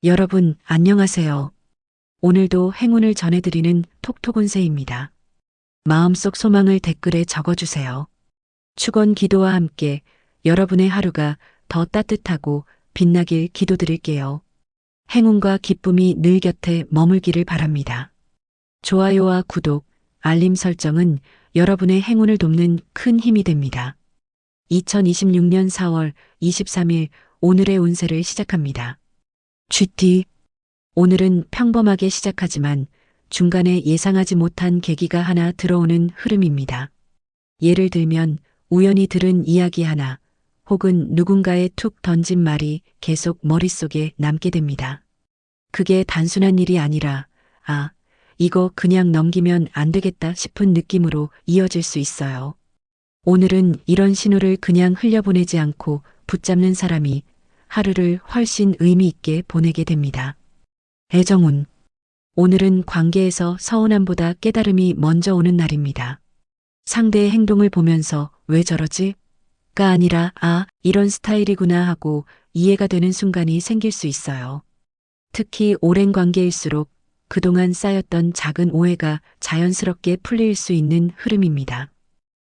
여러분, 안녕하세요. 오늘도 행운을 전해드리는 톡톡운세입니다. 마음속 소망을 댓글에 적어주세요. 축원 기도와 함께 여러분의 하루가 더 따뜻하고 빛나길 기도드릴게요. 행운과 기쁨이 늘 곁에 머물기를 바랍니다. 좋아요와 구독, 알림 설정은 여러분의 행운을 돕는 큰 힘이 됩니다. 2026년 4월 23일 오늘의 운세를 시작합니다. GT. 오늘은 평범하게 시작하지만 중간에 예상하지 못한 계기가 하나 들어오는 흐름입니다. 예를 들면 우연히 들은 이야기 하나 혹은 누군가의 툭 던진 말이 계속 머릿속에 남게 됩니다. 그게 단순한 일이 아니라 이거 그냥 넘기면 안 되겠다 싶은 느낌으로 이어질 수 있어요. 오늘은 이런 신호를 그냥 흘려보내지 않고 붙잡는 사람이 하루를 훨씬 의미 있게 보내게 됩니다. 애정운. 오늘은 관계에서 서운함보다 깨달음이 먼저 오는 날입니다. 상대의 행동을 보면서 왜 저러지? 가 아니라 이런 스타일이구나 하고 이해가 되는 순간이 생길 수 있어요. 특히 오랜 관계일수록 그동안 쌓였던 작은 오해가 자연스럽게 풀릴 수 있는 흐름입니다.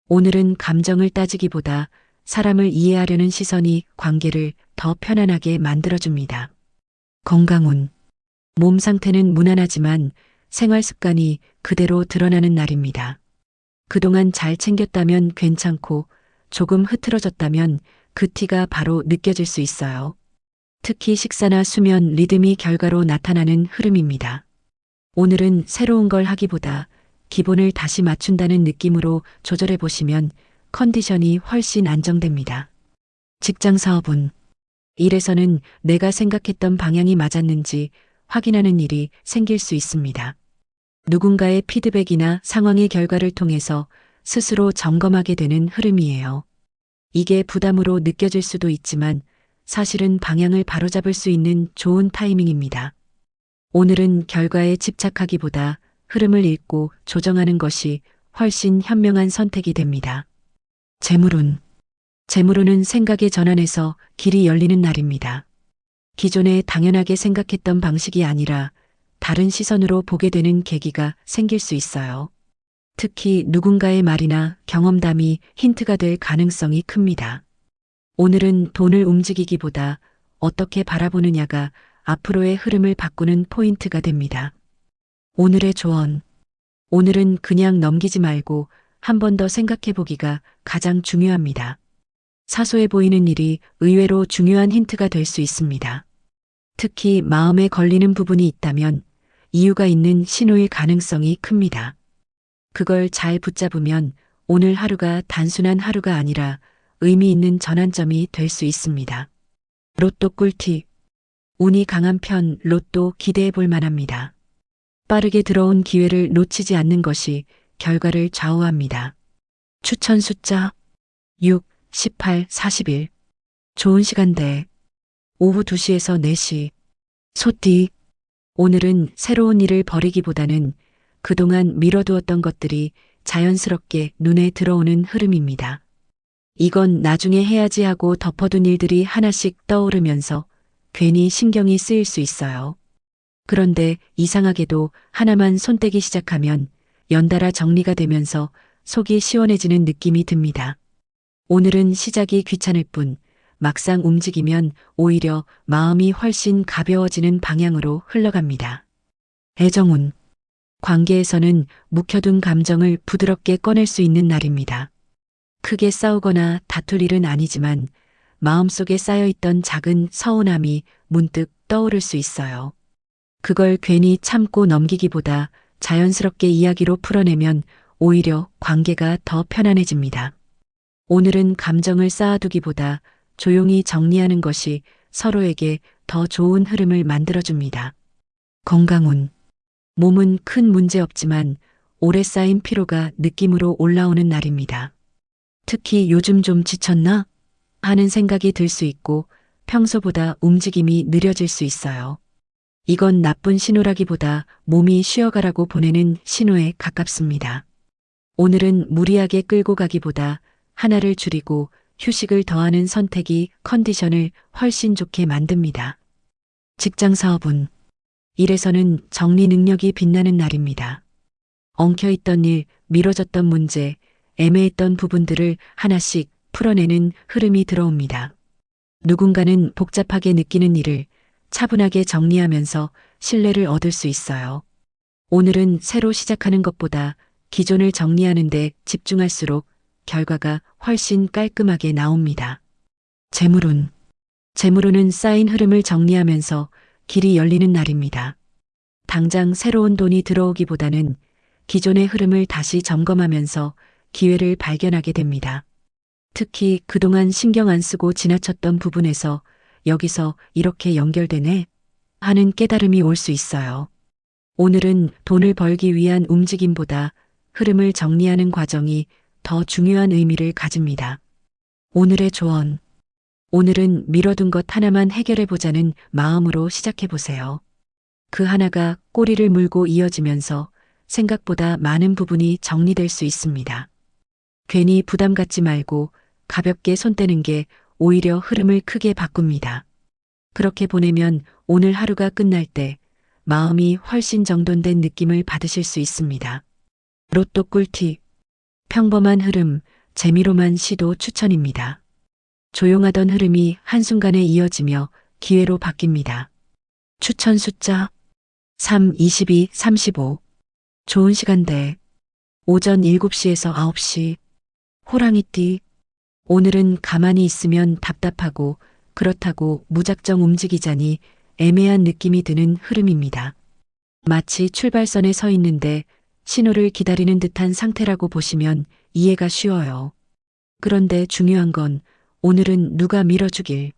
오늘은 감정을 따지기보다 사람을 이해하려는 시선이 관계를 더 편안하게 만들어줍니다. 건강운. 몸 상태는 무난하지만 생활 습관이 그대로 드러나는 날입니다. 그동안 잘 챙겼다면 괜찮고 조금 흐트러졌다면 그 티가 바로 느껴질 수 있어요. 특히 식사나 수면 리듬이 결과로 나타나는 흐름입니다. 오늘은 새로운 걸 하기보다 기본을 다시 맞춘다는 느낌으로 조절해 보시면 컨디션이 훨씬 안정됩니다. 직장 사업운. 일에서는 내가 생각했던 방향이 맞았는지 확인하는 일이 생길 수 있습니다. 누군가의 피드백이나 상황의 결과를 통해서 스스로 점검하게 되는 흐름이에요. 이게 부담으로 느껴질 수도 있지만 사실은 방향을 바로잡을 수 있는 좋은 타이밍입니다. 오늘은 결과에 집착하기보다 흐름을 읽고 조정하는 것이 훨씬 현명한 선택이 됩니다. 재물운. 재물운은 생각의 전환에서 길이 열리는 날입니다. 기존에 당연하게 생각했던 방식이 아니라 다른 시선으로 보게 되는 계기가 생길 수 있어요. 특히 누군가의 말이나 경험담이 힌트가 될 가능성이 큽니다. 오늘은 돈을 움직이기보다 어떻게 바라보느냐가 앞으로의 흐름을 바꾸는 포인트가 됩니다. 오늘의 조언. 오늘은 그냥 넘기지 말고 한 번 더 생각해 보기가 가장 중요합니다. 사소해 보이는 일이 의외로 중요한 힌트가 될 수 있습니다. 특히 마음에 걸리는 부분이 있다면 이유가 있는 신호일 가능성이 큽니다. 그걸 잘 붙잡으면 오늘 하루가 단순한 하루가 아니라 의미 있는 전환점이 될 수 있습니다. 로또 꿀팁. 운이 강한 편 로또 기대해 볼 만합니다. 빠르게 들어온 기회를 놓치지 않는 것이 결과를 좌우합니다. 추천 숫자 6, 18, 41. 좋은 시간대 오후 2시에서 4시. 소띠. 오늘은 새로운 일을 벌이기보다는 그동안 미뤄두었던 것들이 자연스럽게 눈에 들어오는 흐름입니다. 이건 나중에 해야지 하고 덮어둔 일들이 하나씩 떠오르면서 괜히 신경이 쓰일 수 있어요. 그런데 이상하게도 하나만 손떼기 시작하면 연달아 정리가 되면서 속이 시원해지는 느낌이 듭니다. 오늘은 시작이 귀찮을 뿐 막상 움직이면 오히려 마음이 훨씬 가벼워지는 방향으로 흘러갑니다. 애정운. 관계에서는 묵혀둔 감정을 부드럽게 꺼낼 수 있는 날입니다. 크게 싸우거나 다툴 일은 아니지만 마음속에 쌓여있던 작은 서운함이 문득 떠오를 수 있어요. 그걸 괜히 참고 넘기기보다 자연스럽게 이야기로 풀어내면 오히려 관계가 더 편안해집니다. 오늘은 감정을 쌓아두기보다 조용히 정리하는 것이 서로에게 더 좋은 흐름을 만들어줍니다. 건강운. 몸은 큰 문제 없지만 오래 쌓인 피로가 느낌으로 올라오는 날입니다. 특히 요즘 좀 지쳤나? 하는 생각이 들 수 있고 평소보다 움직임이 느려질 수 있어요. 이건 나쁜 신호라기보다 몸이 쉬어가라고 보내는 신호에 가깝습니다. 오늘은 무리하게 끌고 가기보다 하나를 줄이고 휴식을 더하는 선택이 컨디션을 훨씬 좋게 만듭니다. 직장 사업운. 일에서는 정리 능력이 빛나는 날입니다. 엉켜있던 일, 미뤄졌던 문제, 애매했던 부분들을 하나씩 풀어내는 흐름이 들어옵니다. 누군가는 복잡하게 느끼는 일을 차분하게 정리하면서 신뢰를 얻을 수 있어요. 오늘은 새로 시작하는 것보다 기존을 정리하는 데 집중할수록 결과가 훨씬 깔끔하게 나옵니다. 재물운. 재물운은 쌓인 흐름을 정리하면서 길이 열리는 날입니다. 당장 새로운 돈이 들어오기보다는 기존의 흐름을 다시 점검하면서 기회를 발견하게 됩니다. 특히 그동안 신경 안 쓰고 지나쳤던 부분에서 여기서 이렇게 연결되네 하는 깨달음이 올 수 있어요. 오늘은 돈을 벌기 위한 움직임보다 흐름을 정리하는 과정이 더 중요한 의미를 가집니다. 오늘의 조언. 오늘은 미뤄둔 것 하나만 해결해 보자는 마음으로 시작해 보세요. 그 하나가 꼬리를 물고 이어지면서 생각보다 많은 부분이 정리될 수 있습니다. 괜히 부담 갖지 말고 가볍게 손 떼는 게 오히려 흐름을 크게 바꿉니다. 그렇게 보내면 오늘 하루가 끝날 때 마음이 훨씬 정돈된 느낌을 받으실 수 있습니다. 로또 꿀팁. 평범한 흐름, 재미로만 시도 추천입니다. 조용하던 흐름이 한순간에 이어지며 기회로 바뀝니다. 추천 숫자 3, 22, 35. 좋은 시간대. 오전 7시에서 9시. 호랑이띠. 오늘은 가만히 있으면 답답하고 그렇다고 무작정 움직이자니 애매한 느낌이 드는 흐름입니다. 마치 출발선에 서 있는데 신호를 기다리는 듯한 상태라고 보시면 이해가 쉬워요. 그런데 중요한 건 오늘은 누가 밀어주길.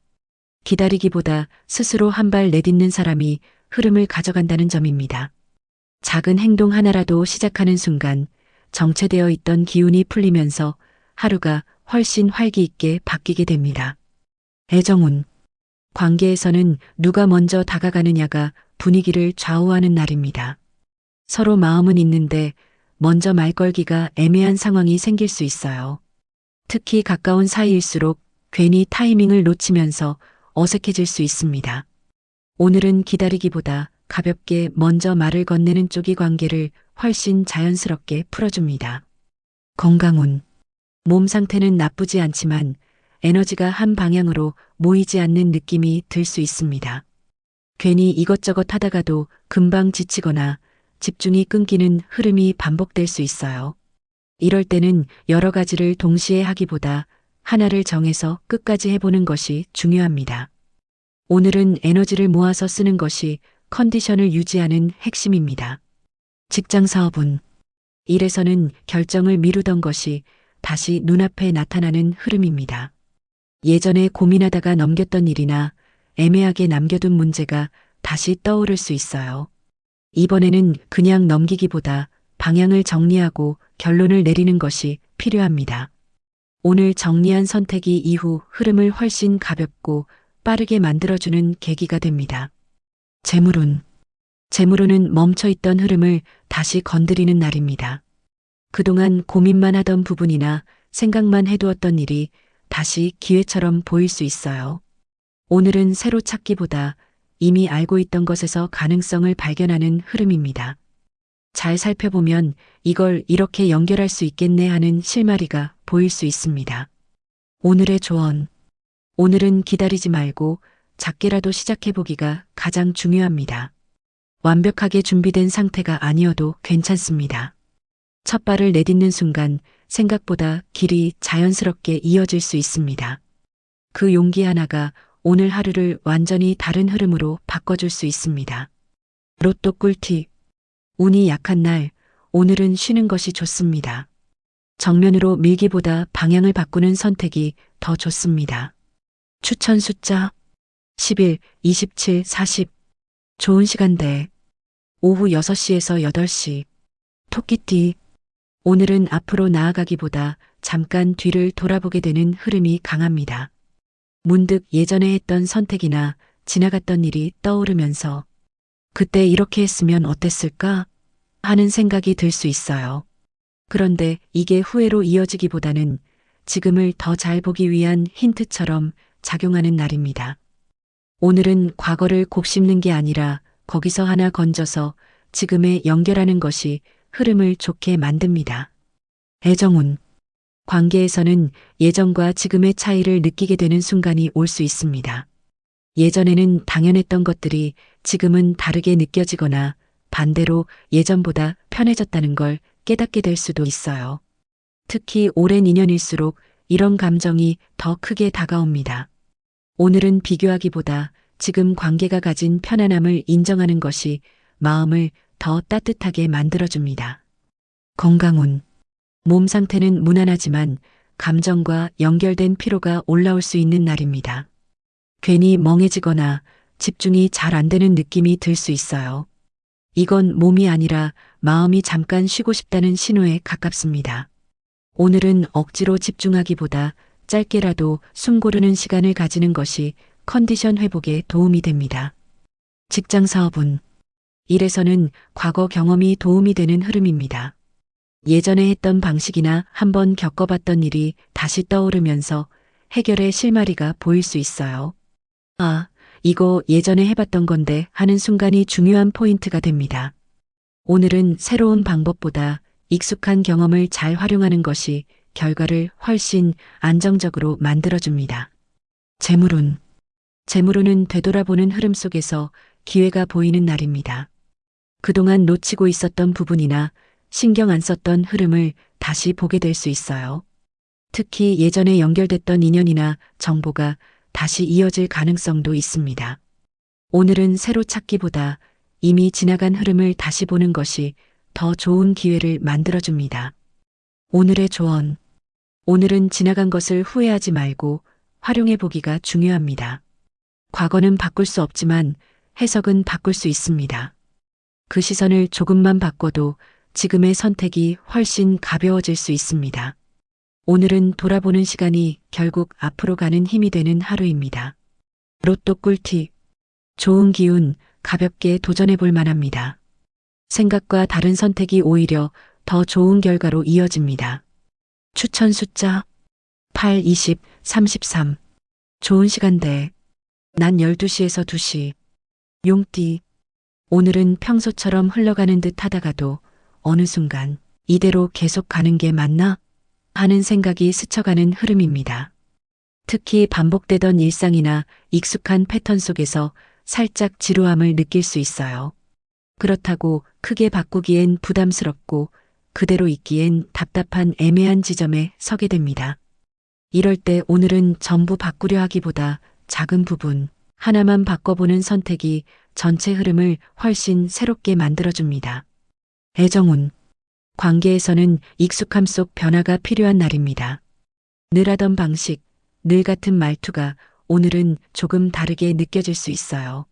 기다리기보다 스스로 한 발 내딛는 사람이 흐름을 가져간다는 점입니다. 작은 행동 하나라도 시작하는 순간 정체되어 있던 기운이 풀리면서 하루가 훨씬 활기 있게 바뀌게 됩니다. 애정운. 관계에서는 누가 먼저 다가가느냐가 분위기를 좌우하는 날입니다. 서로 마음은 있는데 먼저 말 걸기가 애매한 상황이 생길 수 있어요. 특히 가까운 사이일수록 괜히 타이밍을 놓치면서 어색해질 수 있습니다. 오늘은 기다리기보다 가볍게 먼저 말을 건네는 쪽이 관계를 훨씬 자연스럽게 풀어줍니다. 건강운. 몸 상태는 나쁘지 않지만 에너지가 한 방향으로 모이지 않는 느낌이 들 수 있습니다. 괜히 이것저것 하다가도 금방 지치거나 집중이 끊기는 흐름이 반복될 수 있어요. 이럴 때는 여러 가지를 동시에 하기보다 하나를 정해서 끝까지 해보는 것이 중요합니다. 오늘은 에너지를 모아서 쓰는 것이 컨디션을 유지하는 핵심입니다. 직장 사업운. 일에서는 결정을 미루던 것이 다시 눈앞에 나타나는 흐름입니다. 예전에 고민하다가 넘겼던 일이나 애매하게 남겨둔 문제가 다시 떠오를 수 있어요. 이번에는 그냥 넘기기보다 방향을 정리하고 결론을 내리는 것이 필요합니다. 오늘 정리한 선택이 이후 흐름을 훨씬 가볍고 빠르게 만들어주는 계기가 됩니다. 재물운. 재물운은 멈춰있던 흐름을 다시 건드리는 날입니다. 그동안 고민만 하던 부분이나 생각만 해두었던 일이 다시 기회처럼 보일 수 있어요. 오늘은 새로 찾기보다 이미 알고 있던 것에서 가능성을 발견하는 흐름입니다. 잘 살펴보면 이걸 이렇게 연결할 수 있겠네 하는 실마리가 보일 수 있습니다. 오늘의 조언. 오늘은 기다리지 말고 작게라도 시작해보기가 가장 중요합니다. 완벽하게 준비된 상태가 아니어도 괜찮습니다. 첫 발을 내딛는 순간 생각보다 길이 자연스럽게 이어질 수 있습니다. 그 용기 하나가 오늘 하루를 완전히 다른 흐름으로 바꿔줄 수 있습니다. 로또 꿀팁. 운이 약한 날, 오늘은 쉬는 것이 좋습니다. 정면으로 밀기보다 방향을 바꾸는 선택이 더 좋습니다. 추천 숫자 11, 27, 40. 좋은 시간대. 오후 6시에서 8시. 토끼띠. 오늘은 앞으로 나아가기보다 잠깐 뒤를 돌아보게 되는 흐름이 강합니다. 문득 예전에 했던 선택이나 지나갔던 일이 떠오르면서 그때 이렇게 했으면 어땠을까 하는 생각이 들 수 있어요. 그런데 이게 후회로 이어지기보다는 지금을 더 잘 보기 위한 힌트처럼 작용하는 날입니다. 오늘은 과거를 곱씹는 게 아니라 거기서 하나 건져서 지금에 연결하는 것이 흐름을 좋게 만듭니다. 애정운. 관계에서는 예전과 지금의 차이를 느끼게 되는 순간이 올 수 있습니다. 예전에는 당연했던 것들이 지금은 다르게 느껴지거나 반대로 예전보다 편해졌다는 걸 깨닫게 될 수도 있어요. 특히 오랜 인연일수록 이런 감정이 더 크게 다가옵니다. 오늘은 비교하기보다 지금 관계가 가진 편안함을 인정하는 것이 마음을 더 따뜻하게 만들어줍니다. 건강운. 몸 상태는 무난하지만 감정과 연결된 피로가 올라올 수 있는 날입니다. 괜히 멍해지거나 집중이 잘 안 되는 느낌이 들 수 있어요. 이건 몸이 아니라 마음이 잠깐 쉬고 싶다는 신호에 가깝습니다. 오늘은 억지로 집중하기보다 짧게라도 숨 고르는 시간을 가지는 것이 컨디션 회복에 도움이 됩니다. 직장 사업은. 일에서는 과거 경험이 도움이 되는 흐름입니다. 예전에 했던 방식이나 한번 겪어봤던 일이 다시 떠오르면서 해결의 실마리가 보일 수 있어요. 아, 이거 예전에 해봤던 건데 하는 순간이 중요한 포인트가 됩니다. 오늘은 새로운 방법보다 익숙한 경험을 잘 활용하는 것이 결과를 훨씬 안정적으로 만들어줍니다. 재물운. 재물운은 되돌아보는 흐름 속에서 기회가 보이는 날입니다. 그동안 놓치고 있었던 부분이나 신경 안 썼던 흐름을 다시 보게 될 수 있어요. 특히 예전에 연결됐던 인연이나 정보가 다시 이어질 가능성도 있습니다. 오늘은 새로 찾기보다 이미 지나간 흐름을 다시 보는 것이 더 좋은 기회를 만들어줍니다. 오늘의 조언. 오늘은 지나간 것을 후회하지 말고 활용해 보기가 중요합니다. 과거는 바꿀 수 없지만 해석은 바꿀 수 있습니다. 그 시선을 조금만 바꿔도 지금의 선택이 훨씬 가벼워질 수 있습니다. 오늘은 돌아보는 시간이 결국 앞으로 가는 힘이 되는 하루입니다. 로또 꿀팁. 좋은 기운, 가볍게 도전해 볼 만합니다. 생각과 다른 선택이 오히려 더 좋은 결과로 이어집니다. 추천 숫자 8, 20, 33. 좋은 시간대. 낮 12시에서 2시. 용띠. 오늘은 평소처럼 흘러가는 듯 하다가도 어느 순간 이대로 계속 가는 게 맞나? 하는 생각이 스쳐가는 흐름입니다. 특히 반복되던 일상이나 익숙한 패턴 속에서 살짝 지루함을 느낄 수 있어요. 그렇다고 크게 바꾸기엔 부담스럽고 그대로 있기엔 답답한 애매한 지점에 서게 됩니다. 이럴 때 오늘은 전부 바꾸려 하기보다 작은 부분 하나만 바꿔보는 선택이 전체 흐름을 훨씬 새롭게 만들어줍니다. 애정운. 관계에서는 익숙함 속 변화가 필요한 날입니다. 늘 하던 방식, 늘 같은 말투가 오늘은 조금 다르게 느껴질 수 있어요.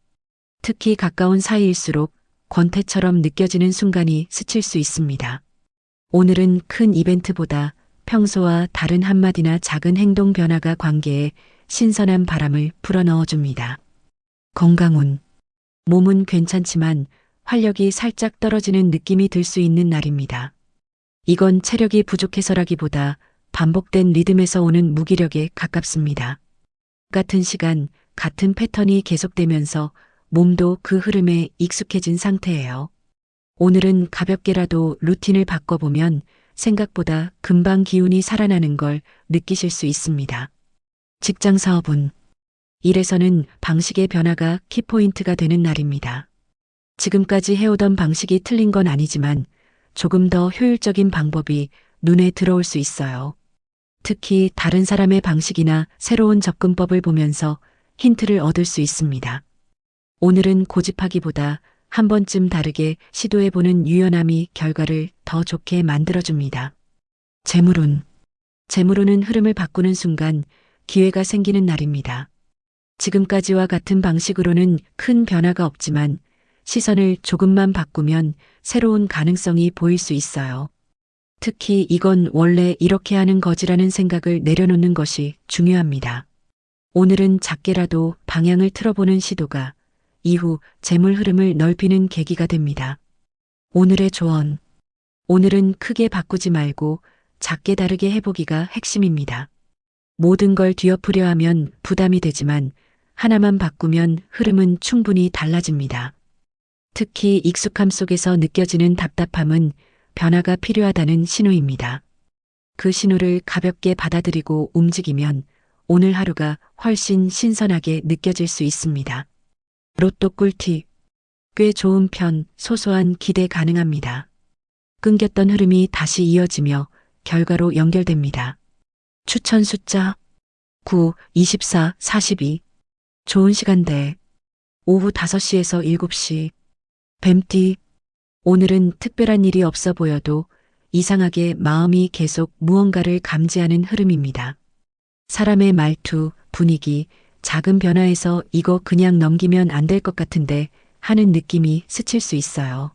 특히 가까운 사이일수록 권태처럼 느껴지는 순간이 스칠 수 있습니다. 오늘은 큰 이벤트보다 평소와 다른 한마디나 작은 행동 변화가 관계에 신선한 바람을 불어넣어줍니다. 건강운. 몸은 괜찮지만 활력이 살짝 떨어지는 느낌이 들 수 있는 날입니다. 이건 체력이 부족해서라기보다 반복된 리듬에서 오는 무기력에 가깝습니다. 같은 시간, 같은 패턴이 계속되면서 몸도 그 흐름에 익숙해진 상태예요. 오늘은 가볍게라도 루틴을 바꿔보면 생각보다 금방 기운이 살아나는 걸 느끼실 수 있습니다. 직장 사업은. 일에서는 방식의 변화가 키포인트가 되는 날입니다. 지금까지 해오던 방식이 틀린 건 아니지만 조금 더 효율적인 방법이 눈에 들어올 수 있어요. 특히 다른 사람의 방식이나 새로운 접근법을 보면서 힌트를 얻을 수 있습니다. 오늘은 고집하기보다 한 번쯤 다르게 시도해보는 유연함이 결과를 더 좋게 만들어줍니다. 재물운. 재물운은 흐름을 바꾸는 순간 기회가 생기는 날입니다. 지금까지와 같은 방식으로는 큰 변화가 없지만 시선을 조금만 바꾸면 새로운 가능성이 보일 수 있어요. 특히 이건 원래 이렇게 하는 거지라는 생각을 내려놓는 것이 중요합니다. 오늘은 작게라도 방향을 틀어보는 시도가 이후 재물 흐름을 넓히는 계기가 됩니다. 오늘의 조언. 오늘은 크게 바꾸지 말고 작게 다르게 해보기가 핵심입니다. 모든 걸 뒤엎으려 하면 부담이 되지만 하나만 바꾸면 흐름은 충분히 달라집니다. 특히 익숙함 속에서 느껴지는 답답함은 변화가 필요하다는 신호입니다. 그 신호를 가볍게 받아들이고 움직이면 오늘 하루가 훨씬 신선하게 느껴질 수 있습니다. 로또 꿀팁. 꽤 좋은 편, 소소한 기대 가능합니다. 끊겼던 흐름이 다시 이어지며 결과로 연결됩니다. 추천 숫자 9, 24, 42. 좋은 시간대 오후 5시에서 7시. 뱀띠. 오늘은 특별한 일이 없어 보여도 이상하게 마음이 계속 무언가를 감지하는 흐름입니다. 사람의 말투, 분위기, 작은 변화에서 이거 그냥 넘기면 안 될 것 같은데 하는 느낌이 스칠 수 있어요.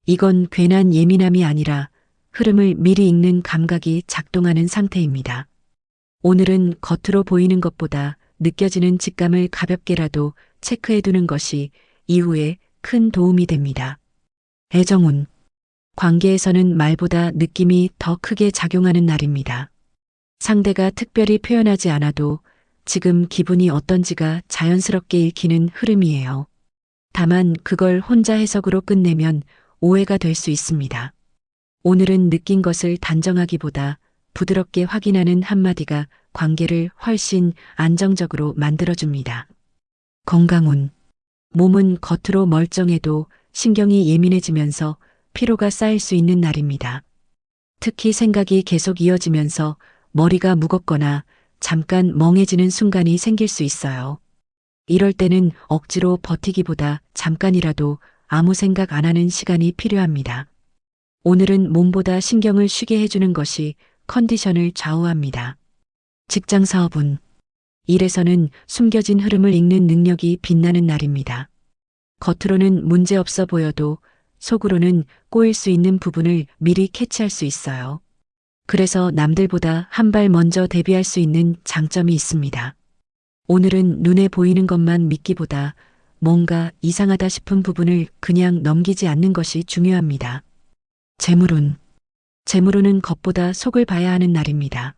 이건 괜한 예민함이 아니라 흐름을 미리 읽는 감각이 작동하는 상태입니다. 오늘은 겉으로 보이는 것보다 느껴지는 직감을 가볍게라도 체크해 두는 것이 이후에 큰 도움이 됩니다. 애정운. 관계에서는 말보다 느낌이 더 크게 작용하는 날입니다. 상대가 특별히 표현하지 않아도 지금 기분이 어떤지가 자연스럽게 읽히는 흐름이에요. 다만 그걸 혼자 해석으로 끝내면 오해가 될 수 있습니다. 오늘은 느낀 것을 단정하기보다 부드럽게 확인하는 한마디가 관계를 훨씬 안정적으로 만들어줍니다. 건강운. 몸은 겉으로 멀쩡해도 신경이 예민해지면서 피로가 쌓일 수 있는 날입니다. 특히 생각이 계속 이어지면서 머리가 무겁거나 잠깐 멍해지는 순간이 생길 수 있어요. 이럴 때는 억지로 버티기보다 잠깐이라도 아무 생각 안 하는 시간이 필요합니다. 오늘은 몸보다 신경을 쉬게 해주는 것이 컨디션을 좌우합니다. 직장 사업운. 일에서는 숨겨진 흐름을 읽는 능력이 빛나는 날입니다. 겉으로는 문제 없어 보여도 속으로는 꼬일 수 있는 부분을 미리 캐치할 수 있어요. 그래서 남들보다 한 발 먼저 대비할 수 있는 장점이 있습니다. 오늘은 눈에 보이는 것만 믿기보다 뭔가 이상하다 싶은 부분을 그냥 넘기지 않는 것이 중요합니다. 재물운. 재물운은 겉보다 속을 봐야 하는 날입니다.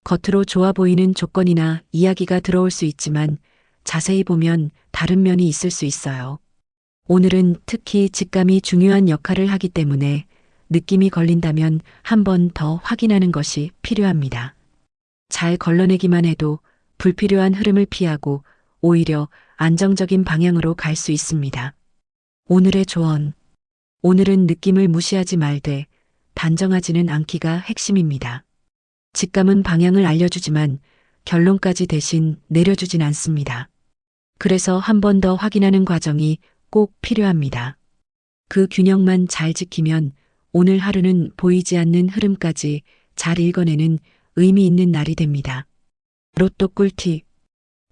겉으로 좋아 보이는 조건이나 이야기가 들어올 수 있지만 자세히 보면 다른 면이 있을 수 있어요. 오늘은 특히 직감이 중요한 역할을 하기 때문에 느낌이 걸린다면 한 번 더 확인하는 것이 필요합니다. 잘 걸러내기만 해도 불필요한 흐름을 피하고 오히려 안정적인 방향으로 갈 수 있습니다. 오늘의 조언. 오늘은 느낌을 무시하지 말되 단정하지는 않기가 핵심입니다. 직감은 방향을 알려주지만 결론까지 대신 내려주진 않습니다. 그래서 한 번 더 확인하는 과정이 꼭 필요합니다. 그 균형만 잘 지키면 오늘 하루는 보이지 않는 흐름까지 잘 읽어내는 의미 있는 날이 됩니다. 로또 꿀팁.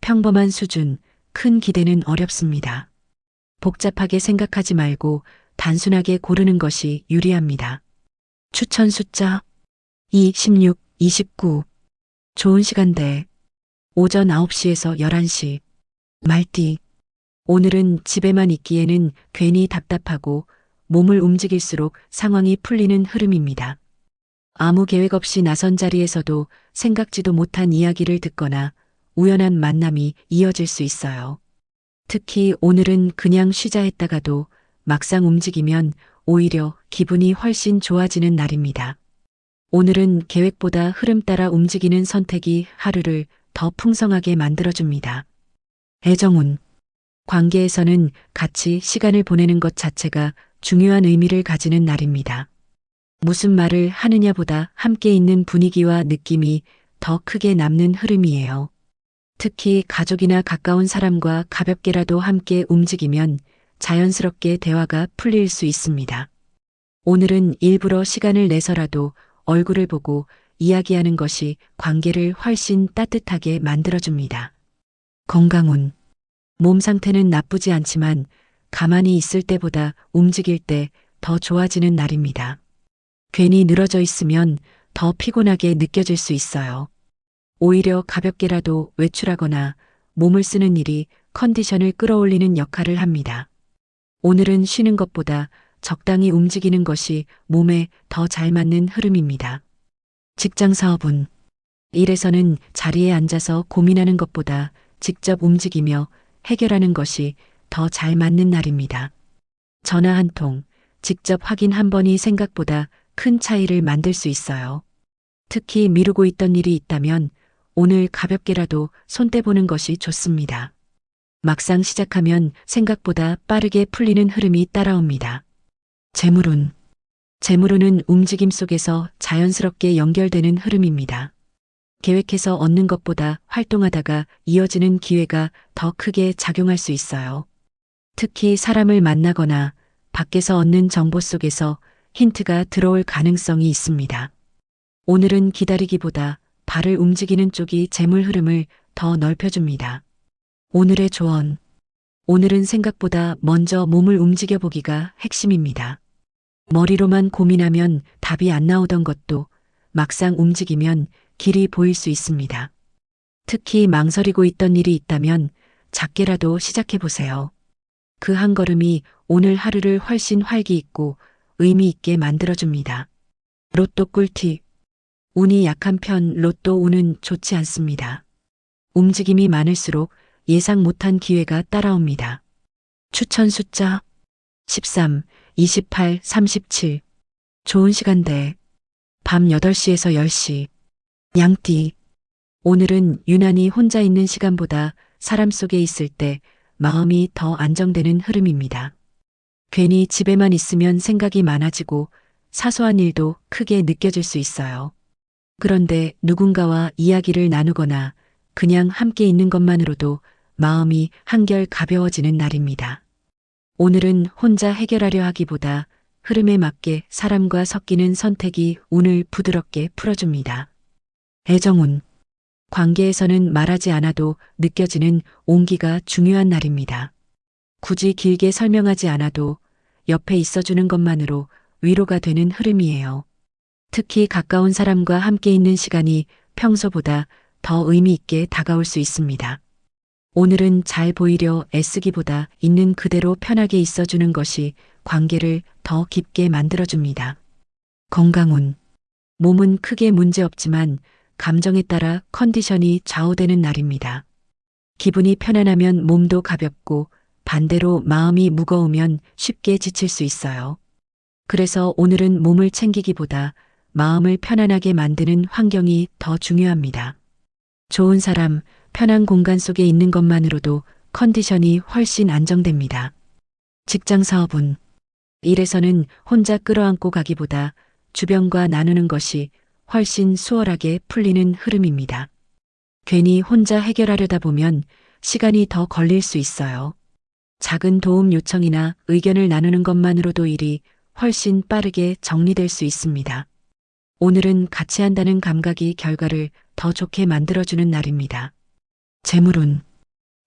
평범한 수준, 큰 기대는 어렵습니다. 복잡하게 생각하지 말고 단순하게 고르는 것이 유리합니다. 추천 숫자 2, 16, 29. 좋은 시간대 오전 9시에서 11시. 말띠. 오늘은 집에만 있기에는 괜히 답답하고 몸을 움직일수록 상황이 풀리는 흐름입니다. 아무 계획 없이 나선 자리에서도 생각지도 못한 이야기를 듣거나 우연한 만남이 이어질 수 있어요. 특히 오늘은 그냥 쉬자 했다가도 막상 움직이면 오히려 기분이 훨씬 좋아지는 날입니다. 오늘은 계획보다 흐름 따라 움직이는 선택이 하루를 더 풍성하게 만들어줍니다. 애정운. 관계에서는 같이 시간을 보내는 것 자체가 중요한 의미를 가지는 날입니다. 무슨 말을 하느냐보다 함께 있는 분위기와 느낌이 더 크게 남는 흐름이에요. 특히 가족이나 가까운 사람과 가볍게라도 함께 움직이면 자연스럽게 대화가 풀릴 수 있습니다. 오늘은 일부러 시간을 내서라도 얼굴을 보고 이야기하는 것이 관계를 훨씬 따뜻하게 만들어줍니다. 건강운. 몸 상태는 나쁘지 않지만 가만히 있을 때보다 움직일 때 더 좋아지는 날입니다. 괜히 늘어져 있으면 더 피곤하게 느껴질 수 있어요. 오히려 가볍게라도 외출하거나 몸을 쓰는 일이 컨디션을 끌어올리는 역할을 합니다. 오늘은 쉬는 것보다 적당히 움직이는 것이 몸에 더 잘 맞는 흐름입니다. 직장 사업운. 일에서는 자리에 앉아서 고민하는 것보다 직접 움직이며 해결하는 것이 더 잘 맞는 날입니다. 전화 한 통, 직접 확인 한 번이 생각보다 큰 차이를 만들 수 있어요. 특히 미루고 있던 일이 있다면 오늘 가볍게라도 손 떼보는 것이 좋습니다. 막상 시작하면 생각보다 빠르게 풀리는 흐름이 따라옵니다. 재물운. 재물운은 움직임 속에서 자연스럽게 연결되는 흐름입니다. 계획해서 얻는 것보다 활동하다가 이어지는 기회가 더 크게 작용할 수 있어요. 특히 사람을 만나거나 밖에서 얻는 정보 속에서 힌트가 들어올 가능성이 있습니다. 오늘은 기다리기보다 발을 움직이는 쪽이 재물 흐름을 더 넓혀줍니다. 오늘의 조언. 오늘은 생각보다 먼저 몸을 움직여 보기가 핵심입니다. 머리로만 고민하면 답이 안 나오던 것도 막상 움직이면 길이 보일 수 있습니다. 특히 망설이고 있던 일이 있다면 작게라도 시작해 보세요. 그 한 걸음이 오늘 하루를 훨씬 활기 있고 의미 있게 만들어줍니다. 로또 꿀팁. 운이 약한 편 로또 운은 좋지 않습니다. 움직임이 많을수록 예상 못한 기회가 따라옵니다. 추천 숫자 13, 28, 37. 좋은 시간대. 밤 8시에서 10시. 양띠. 오늘은 유난히 혼자 있는 시간보다 사람 속에 있을 때 마음이 더 안정되는 흐름입니다. 괜히 집에만 있으면 생각이 많아지고 사소한 일도 크게 느껴질 수 있어요. 그런데 누군가와 이야기를 나누거나 그냥 함께 있는 것만으로도 마음이 한결 가벼워지는 날입니다. 오늘은 혼자 해결하려 하기보다 흐름에 맞게 사람과 섞이는 선택이 운을 부드럽게 풀어줍니다. 애정운. 관계에서는 말하지 않아도 느껴지는 온기가 중요한 날입니다. 굳이 길게 설명하지 않아도 옆에 있어주는 것만으로 위로가 되는 흐름이에요. 특히 가까운 사람과 함께 있는 시간이 평소보다 더 의미 있게 다가올 수 있습니다. 오늘은 잘 보이려 애쓰기보다 있는 그대로 편하게 있어주는 것이 관계를 더 깊게 만들어줍니다. 건강운. 몸은 크게 문제없지만 감정에 따라 컨디션이 좌우되는 날입니다. 기분이 편안하면 몸도 가볍고 반대로 마음이 무거우면 쉽게 지칠 수 있어요. 그래서 오늘은 몸을 챙기기보다 마음을 편안하게 만드는 환경이 더 중요합니다. 좋은 사람, 편한 공간 속에 있는 것만으로도 컨디션이 훨씬 안정됩니다. 직장 사업운. 일에서는 혼자 끌어안고 가기보다 주변과 나누는 것이 훨씬 수월하게 풀리는 흐름입니다. 괜히 혼자 해결하려다 보면 시간이 더 걸릴 수 있어요. 작은 도움 요청이나 의견을 나누는 것만으로도 일이 훨씬 빠르게 정리될 수 있습니다. 오늘은 같이 한다는 감각이 결과를 더 좋게 만들어주는 날입니다. 재물운.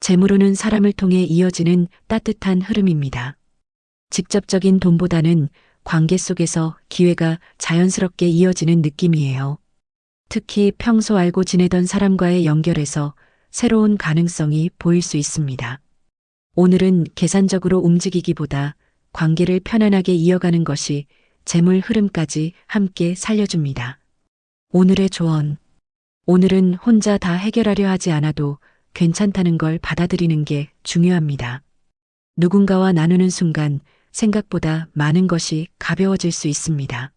재물운은 사람을 통해 이어지는 따뜻한 흐름입니다. 직접적인 돈보다는 관계 속에서 기회가 자연스럽게 이어지는 느낌이에요. 특히 평소 알고 지내던 사람과의 연결에서 새로운 가능성이 보일 수 있습니다. 오늘은 계산적으로 움직이기보다 관계를 편안하게 이어가는 것이 재물 흐름까지 함께 살려줍니다. 오늘의 조언. 오늘은 혼자 다 해결하려 하지 않아도 괜찮다는 걸 받아들이는 게 중요합니다. 누군가와 나누는 순간 생각보다 많은 것이 가벼워질 수 있습니다.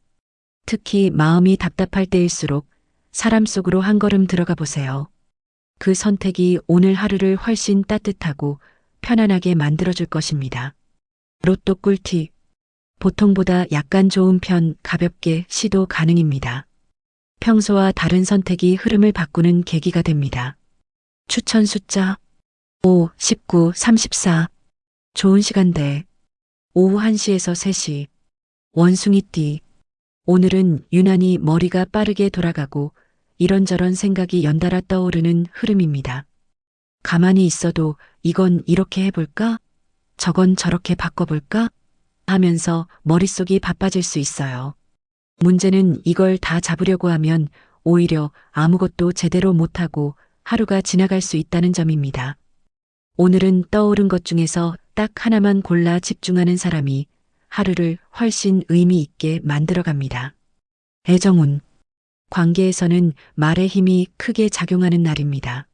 특히 마음이 답답할 때일수록 사람 속으로 한 걸음 들어가 보세요. 그 선택이 오늘 하루를 훨씬 따뜻하고 편안하게 만들어줄 것입니다. 로또 꿀팁. 보통보다 약간 좋은 편 가볍게 시도 가능입니다. 평소와 다른 선택이 흐름을 바꾸는 계기가 됩니다. 추천 숫자 5, 19, 34. 좋은 시간대. 오후 1시에서 3시. 원숭이띠. 오늘은 유난히 머리가 빠르게 돌아가고 이런저런 생각이 연달아 떠오르는 흐름입니다. 가만히 있어도 이건 이렇게 해볼까? 저건 저렇게 바꿔볼까? 하면서 머릿속이 바빠질 수 있어요. 문제는 이걸 다 잡으려고 하면 오히려 아무것도 제대로 못하고 하루가 지나갈 수 있다는 점입니다. 오늘은 떠오른 것 중에서 딱 하나만 골라 집중하는 사람이 하루를 훨씬 의미 있게 만들어갑니다. 애정운. 관계에서는 말의 힘이 크게 작용하는 날입니다.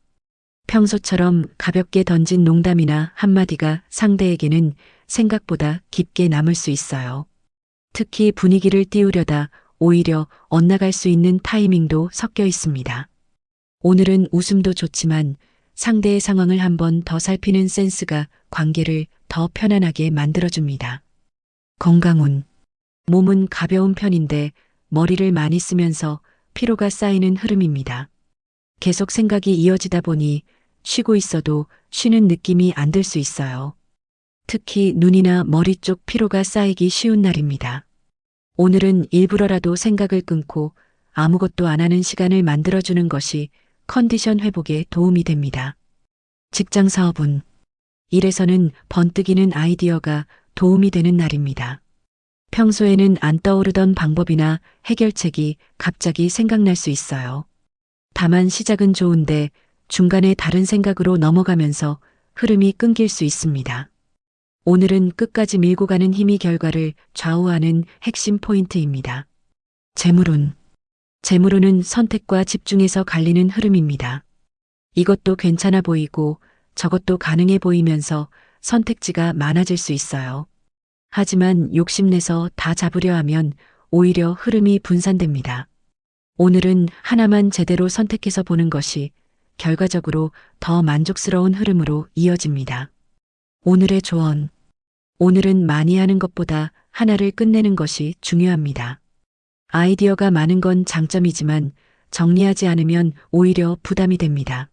평소처럼 가볍게 던진 농담이나 한마디가 상대에게는 생각보다 깊게 남을 수 있어요. 특히 분위기를 띄우려다 오히려 엇나갈 수 있는 타이밍도 섞여 있습니다. 오늘은 웃음도 좋지만 상대의 상황을 한 번 더 살피는 센스가 관계를 더 편안하게 만들어줍니다. 건강운. 몸은 가벼운 편인데 머리를 많이 쓰면서 피로가 쌓이는 흐름입니다. 계속 생각이 이어지다 보니 쉬고 있어도 쉬는 느낌이 안 들 수 있어요. 특히 눈이나 머리 쪽 피로가 쌓이기 쉬운 날입니다. 오늘은 일부러라도 생각을 끊고 아무것도 안 하는 시간을 만들어주는 것이 컨디션 회복에 도움이 됩니다. 직장 사업은 일에서는 번뜩이는 아이디어가 도움이 되는 날입니다. 평소에는 안 떠오르던 방법이나 해결책이 갑자기 생각날 수 있어요. 다만 시작은 좋은데 중간에 다른 생각으로 넘어가면서 흐름이 끊길 수 있습니다. 오늘은 끝까지 밀고 가는 힘이 결과를 좌우하는 핵심 포인트입니다. 재물운. 재물운은 선택과 집중에서 갈리는 흐름입니다. 이것도 괜찮아 보이고 저것도 가능해 보이면서 선택지가 많아질 수 있어요. 하지만 욕심내서 다 잡으려 하면 오히려 흐름이 분산됩니다. 오늘은 하나만 제대로 선택해서 보는 것이 결과적으로 더 만족스러운 흐름으로 이어집니다. 오늘의 조언. 오늘은 많이 하는 것보다 하나를 끝내는 것이 중요합니다. 아이디어가 많은 건 장점이지만 정리하지 않으면 오히려 부담이 됩니다.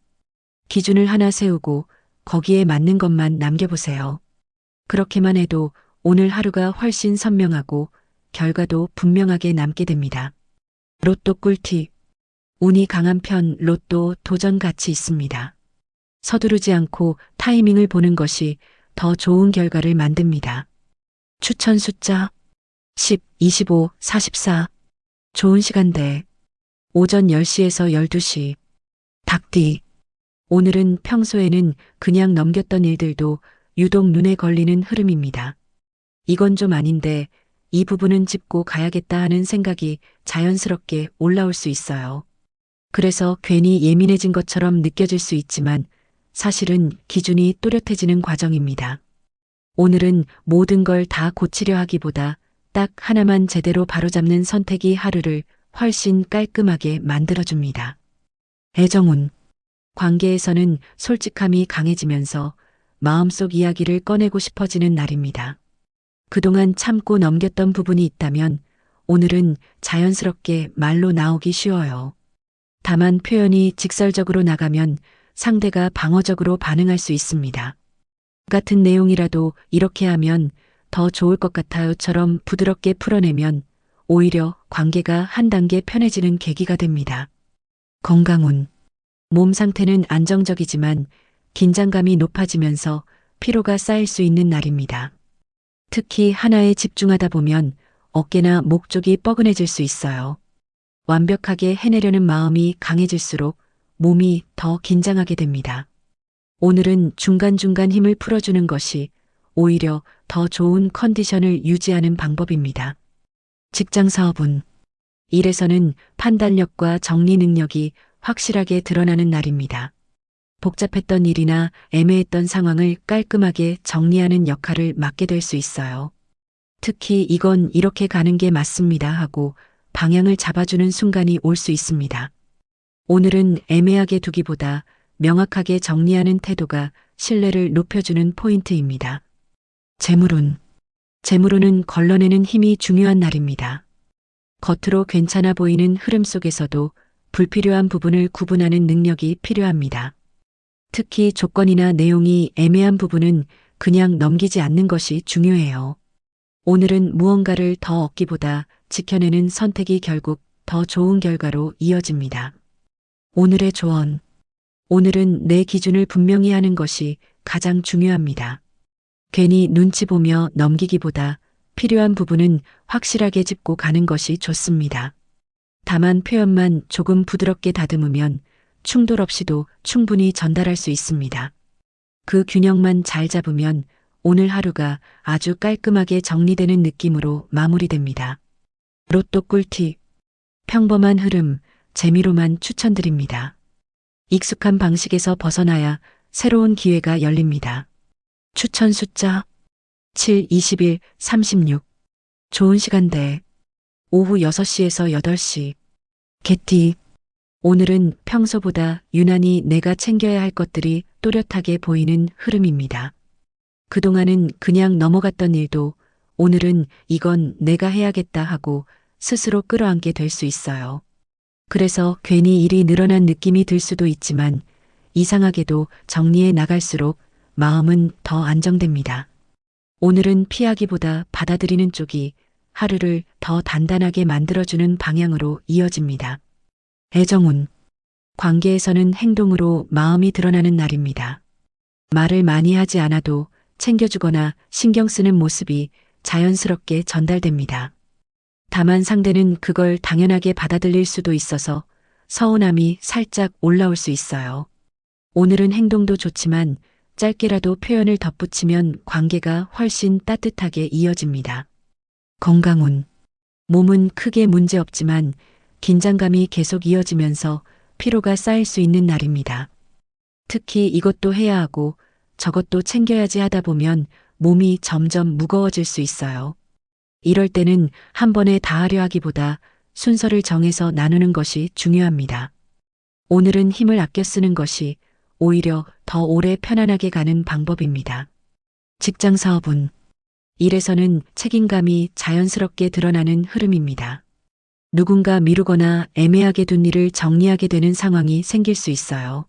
기준을 하나 세우고 거기에 맞는 것만 남겨보세요. 그렇게만 해도 오늘 하루가 훨씬 선명하고 결과도 분명하게 남게 됩니다. 로또 꿀팁. 운이 강한 편 로또 도전 가치 있습니다. 서두르지 않고 타이밍을 보는 것이 더 좋은 결과를 만듭니다. 추천 숫자 10, 25, 44. 좋은 시간대. 오전 10시에서 12시. 닭띠. 오늘은 평소에는 그냥 넘겼던 일들도 유독 눈에 걸리는 흐름입니다. 이건 좀 아닌데 이 부분은 짚고 가야겠다 하는 생각이 자연스럽게 올라올 수 있어요. 그래서 괜히 예민해진 것처럼 느껴질 수 있지만 사실은 기준이 또렷해지는 과정입니다. 오늘은 모든 걸 다 고치려 하기보다 딱 하나만 제대로 바로잡는 선택이 하루를 훨씬 깔끔하게 만들어줍니다. 애정운. 관계에서는 솔직함이 강해지면서 마음속 이야기를 꺼내고 싶어지는 날입니다. 그동안 참고 넘겼던 부분이 있다면 오늘은 자연스럽게 말로 나오기 쉬워요. 다만 표현이 직설적으로 나가면 상대가 방어적으로 반응할 수 있습니다. 같은 내용이라도 이렇게 하면 더 좋을 것 같아요처럼 부드럽게 풀어내면 오히려 관계가 한 단계 편해지는 계기가 됩니다. 건강운. 몸 상태는 안정적이지만 긴장감이 높아지면서 피로가 쌓일 수 있는 날입니다. 특히 하나에 집중하다 보면 어깨나 목 쪽이 뻐근해질 수 있어요. 완벽하게 해내려는 마음이 강해질수록 몸이 더 긴장하게 됩니다. 오늘은 중간중간 힘을 풀어주는 것이 오히려 더 좋은 컨디션을 유지하는 방법입니다. 직장 사업은 일에서는 판단력과 정리 능력이 확실하게 드러나는 날입니다. 복잡했던 일이나 애매했던 상황을 깔끔하게 정리하는 역할을 맡게 될 수 있어요. 특히 이건 이렇게 가는 게 맞습니다 하고 방향을 잡아주는 순간이 올 수 있습니다. 오늘은 애매하게 두기보다 명확하게 정리하는 태도가 신뢰를 높여주는 포인트입니다. 재물운. 재물운은 걸러내는 힘이 중요한 날입니다. 겉으로 괜찮아 보이는 흐름 속에서도 불필요한 부분을 구분하는 능력이 필요합니다. 특히 조건이나 내용이 애매한 부분은 그냥 넘기지 않는 것이 중요해요. 오늘은 무언가를 더 얻기보다 지켜내는 선택이 결국 더 좋은 결과로 이어집니다. 오늘의 조언. 오늘은 내 기준을 분명히 하는 것이 가장 중요합니다. 괜히 눈치 보며 넘기기보다 필요한 부분은 확실하게 짚고 가는 것이 좋습니다. 다만 표현만 조금 부드럽게 다듬으면 충돌 없이도 충분히 전달할 수 있습니다. 그 균형만 잘 잡으면 오늘 하루가 아주 깔끔하게 정리되는 느낌으로 마무리됩니다. 로또 꿀팁. 평범한 흐름, 재미로만 추천드립니다. 익숙한 방식에서 벗어나야 새로운 기회가 열립니다. 추천 숫자 7, 21, 36. 좋은 시간대. 오후 6시에서 8시. 개띠. 오늘은 평소보다 유난히 내가 챙겨야 할 것들이 또렷하게 보이는 흐름입니다. 그동안은 그냥 넘어갔던 일도 오늘은 이건 내가 해야겠다 하고 스스로 끌어안게 될 수 있어요. 그래서 괜히 일이 늘어난 느낌이 들 수도 있지만 이상하게도 정리해 나갈수록 마음은 더 안정됩니다. 오늘은 피하기보다 받아들이는 쪽이 하루를 더 단단하게 만들어주는 방향으로 이어집니다. 애정운. 관계에서는 행동으로 마음이 드러나는 날입니다. 말을 많이 하지 않아도 챙겨주거나 신경 쓰는 모습이 자연스럽게 전달됩니다. 다만 상대는 그걸 당연하게 받아들일 수도 있어서 서운함이 살짝 올라올 수 있어요. 오늘은 행동도 좋지만 짧게라도 표현을 덧붙이면 관계가 훨씬 따뜻하게 이어집니다. 건강운. 몸은 크게 문제 없지만 긴장감이 계속 이어지면서 피로가 쌓일 수 있는 날입니다. 특히 이것도 해야 하고 저것도 챙겨야지 하다 보면 몸이 점점 무거워질 수 있어요. 이럴 때는 한 번에 다 하려 하기보다 순서를 정해서 나누는 것이 중요합니다. 오늘은 힘을 아껴 쓰는 것이 오히려 더 오래 편안하게 가는 방법입니다. 직장 사업운. 일에서는 책임감이 자연스럽게 드러나는 흐름입니다. 누군가 미루거나 애매하게 둔 일을 정리하게 되는 상황이 생길 수 있어요.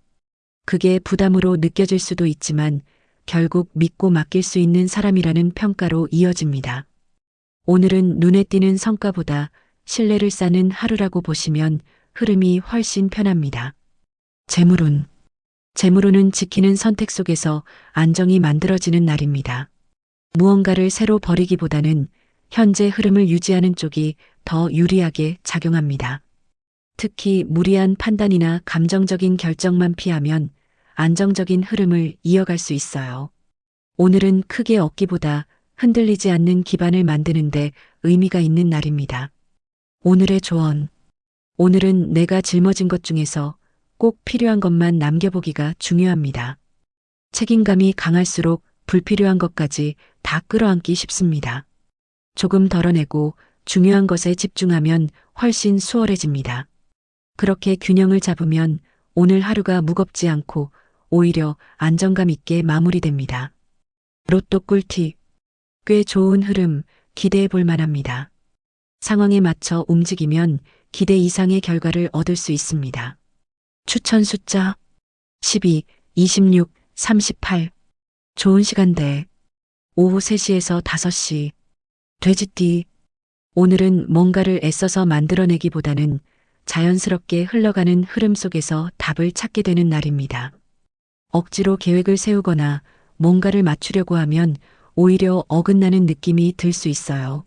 그게 부담으로 느껴질 수도 있지만 결국 믿고 맡길 수 있는 사람이라는 평가로 이어집니다. 오늘은 눈에 띄는 성과보다 신뢰를 쌓는 하루라고 보시면 흐름이 훨씬 편합니다. 재물운. 재물운은 지키는 선택 속에서 안정이 만들어지는 날입니다. 무언가를 새로 버리기보다는 현재 흐름을 유지하는 쪽이 더 유리하게 작용합니다. 특히 무리한 판단이나 감정적인 결정만 피하면 안정적인 흐름을 이어갈 수 있어요. 오늘은 크게 얻기보다 흔들리지 않는 기반을 만드는데 의미가 있는 날입니다. 오늘의 조언. 오늘은 내가 짊어진 것 중에서 꼭 필요한 것만 남겨보기가 중요합니다. 책임감이 강할수록 불필요한 것까지 다 끌어안기 쉽습니다. 조금 덜어내고 중요한 것에 집중하면 훨씬 수월해집니다. 그렇게 균형을 잡으면 오늘 하루가 무겁지 않고 오히려 안정감 있게 마무리됩니다. 로또 꿀팁. 꽤 좋은 흐름, 기대해 볼 만합니다. 상황에 맞춰 움직이면 기대 이상의 결과를 얻을 수 있습니다. 추천 숫자 12, 26, 38. 좋은 시간대. 오후 3시에서 5시. 돼지띠. 오늘은 뭔가를 애써서 만들어내기보다는 자연스럽게 흘러가는 흐름 속에서 답을 찾게 되는 날입니다. 억지로 계획을 세우거나 뭔가를 맞추려고 하면 오히려 어긋나는 느낌이 들 수 있어요.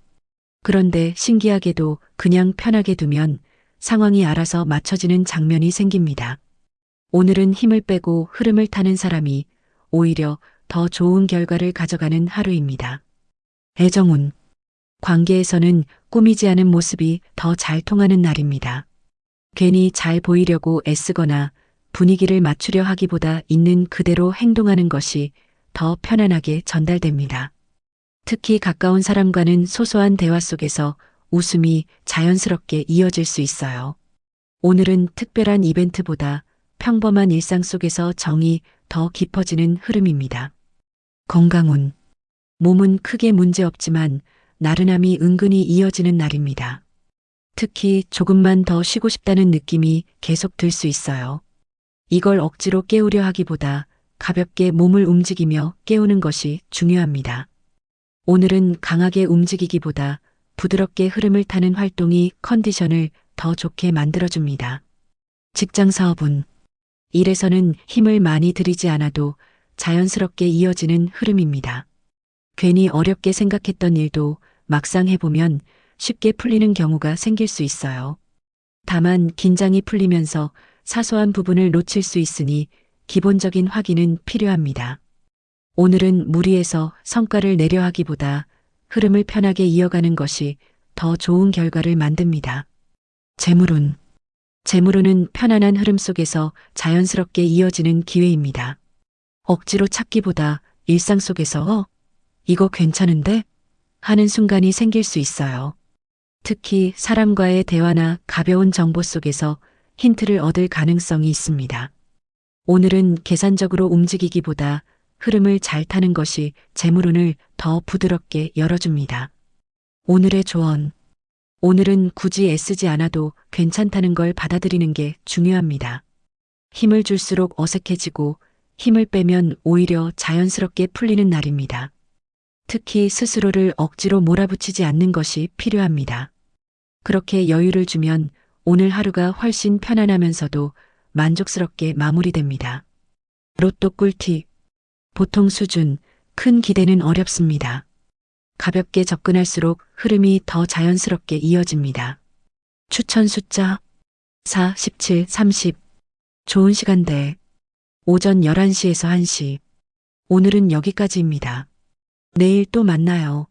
그런데 신기하게도 그냥 편하게 두면 상황이 알아서 맞춰지는 장면이 생깁니다. 오늘은 힘을 빼고 흐름을 타는 사람이 오히려 더 좋은 결과를 가져가는 하루입니다. 애정운. 관계에서는 꾸미지 않은 모습이 더 잘 통하는 날입니다. 괜히 잘 보이려고 애쓰거나 분위기를 맞추려 하기보다 있는 그대로 행동하는 것이 더 편안하게 전달됩니다. 특히 가까운 사람과는 소소한 대화 속에서 웃음이 자연스럽게 이어질 수 있어요. 오늘은 특별한 이벤트보다 평범한 일상 속에서 정이 더 깊어지는 흐름입니다. 건강운. 몸은 크게 문제 없지만 나른함이 은근히 이어지는 날입니다. 특히 조금만 더 쉬고 싶다는 느낌이 계속 들 수 있어요. 이걸 억지로 깨우려 하기보다 가볍게 몸을 움직이며 깨우는 것이 중요합니다. 오늘은 강하게 움직이기보다 부드럽게 흐름을 타는 활동이 컨디션을 더 좋게 만들어줍니다. 직장 사업운. 일에서는 힘을 많이 들이지 않아도 자연스럽게 이어지는 흐름입니다. 괜히 어렵게 생각했던 일도 막상 해보면 쉽게 풀리는 경우가 생길 수 있어요. 다만 긴장이 풀리면서 사소한 부분을 놓칠 수 있으니 기본적인 확인은 필요합니다. 오늘은 무리해서 성과를 내려 하기보다 흐름을 편하게 이어가는 것이 더 좋은 결과를 만듭니다. 재물운. 재물운은 편안한 흐름 속에서 자연스럽게 이어지는 기회입니다. 억지로 찾기보다 일상 속에서 이거 괜찮은데? 하는 순간이 생길 수 있어요. 특히 사람과의 대화나 가벼운 정보 속에서 힌트를 얻을 가능성이 있습니다. 오늘은 계산적으로 움직이기보다 흐름을 잘 타는 것이 재물운을 더 부드럽게 열어줍니다. 오늘의 조언. 오늘은 굳이 애쓰지 않아도 괜찮다는 걸 받아들이는 게 중요합니다. 힘을 줄수록 어색해지고 힘을 빼면 오히려 자연스럽게 풀리는 날입니다. 특히 스스로를 억지로 몰아붙이지 않는 것이 필요합니다. 그렇게 여유를 주면 오늘 하루가 훨씬 편안하면서도 만족스럽게 마무리됩니다. 로또 꿀팁. 보통 수준, 큰 기대는 어렵습니다. 가볍게 접근할수록 흐름이 더 자연스럽게 이어집니다. 추천 숫자 4, 17, 30. 좋은 시간대. 오전 11시에서 1시. 오늘은 여기까지입니다. 내일 또 만나요.